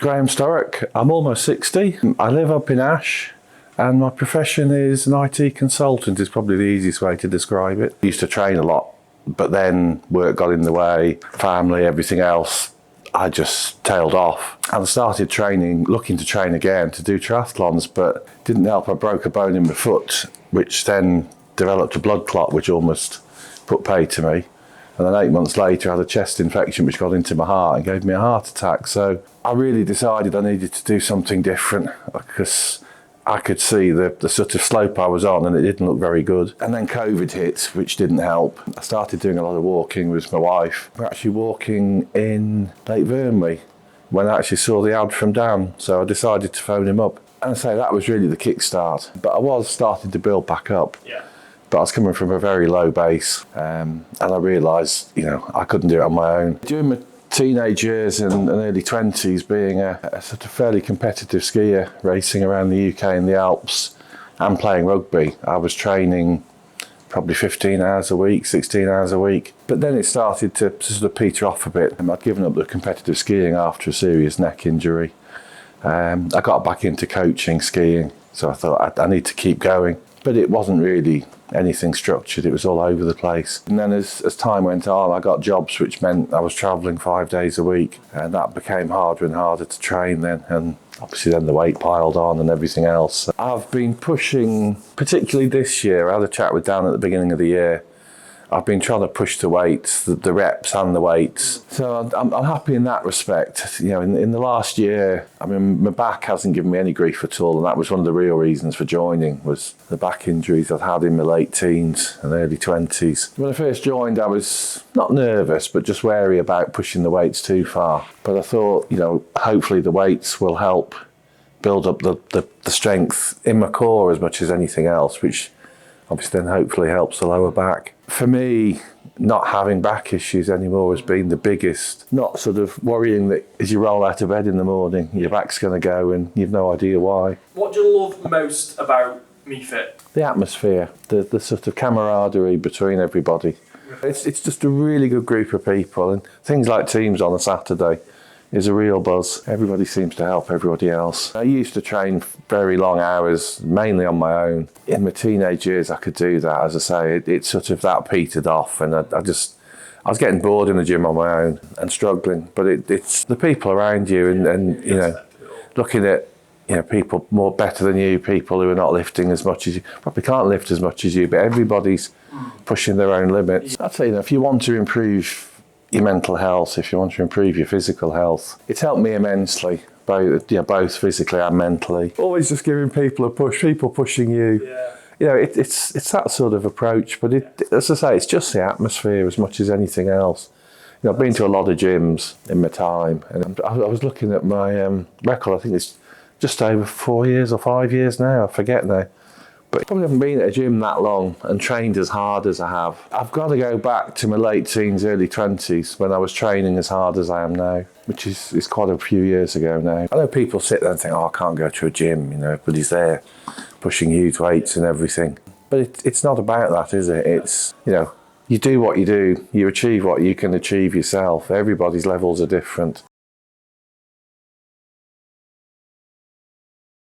Graham Sturrock. I'm almost 60. I live up in Ash and my profession is an IT consultant is probably the easiest way to describe it. I used to train a lot, but then work got in the way, family, everything else. I just tailed off and I started training, looking to train again to do triathlons, but didn't help. I broke a bone in my foot, which then developed a blood clot, which almost put pay to me. And then 8 months later, I had a chest infection which got into my heart and gave me a heart attack. So I really decided I needed to do something different because I could see the sort of slope I was on and it didn't look very good. And then COVID hit, which didn't help. I started doing a lot of walking with my wife. We're actually walking in Lake Vyrnwy when I actually saw the ad from Dan. So I decided to phone him up. And I say that was really the kickstart. But I was starting to build back up. Yeah. But I was coming from a very low base and I realised, I couldn't do it on my own. During my teenage years and early 20s, being a sort of fairly competitive skier, racing around the UK and the Alps and playing rugby, I was training probably 15 hours a week, 16 hours a week. But then it started to sort of peter off a bit. I'd given up the competitive skiing after a serious neck injury. I got back into coaching skiing, so I thought I need to keep going. But it wasn't really anything structured, it was all over the place. And then as time went on, I got jobs which meant I was travelling 5 days a week, and that became harder and harder to train then, and obviously then the weight piled on and everything else. I've been pushing, particularly this year, I had a chat with Dan at the beginning of the year. I've been trying to push the weights, the reps and the weights. So I'm happy in that respect. In the last year, my back hasn't given me any grief at all, and that was one of the real reasons for joining, was the back injuries I'd had in my late teens and early 20s. When I first joined, I was not nervous, but just wary about pushing the weights too far. But I thought, hopefully the weights will help build up the strength in my core as much as anything else, which obviously then hopefully helps the lower back. For me, not having back issues anymore has been the biggest. Not sort of worrying that as you roll out of bed in the morning, your back's going to go and you've no idea why. What do you love most about MEE-FIT? The atmosphere, the sort of camaraderie between everybody. It's just a really good group of people, and things like teams on a Saturday is a real buzz. Everybody seems to help everybody else. I used to train very long hours, mainly on my own. In my teenage years, I could do that. As I say, it sort of that petered off, and I was getting bored in the gym on my own and struggling. But it's the people around you, and looking at people more better than you, people who are not lifting as much as you, probably can't lift as much as you, but everybody's pushing their own limits. I'd say if you want to improve your mental health, if you want to improve your physical health, it's helped me immensely, both physically and mentally. Always just giving people a push, people pushing you. Yeah. It's that sort of approach, but as I say, it's just the atmosphere as much as anything else. I've been to a lot of gyms in my time, and I was looking at my record. I think it's just over 4 years or 5 years now, I forget now. But I probably haven't been at a gym that long and trained as hard as I have. I've got to go back to my late teens, early 20s when I was training as hard as I am now, which is quite a few years ago now. I know people sit there and think, I can't go to a gym, but he's there pushing huge weights and everything. But it's not about that, is it? It's, you do what you do, you achieve what you can achieve yourself. Everybody's levels are different.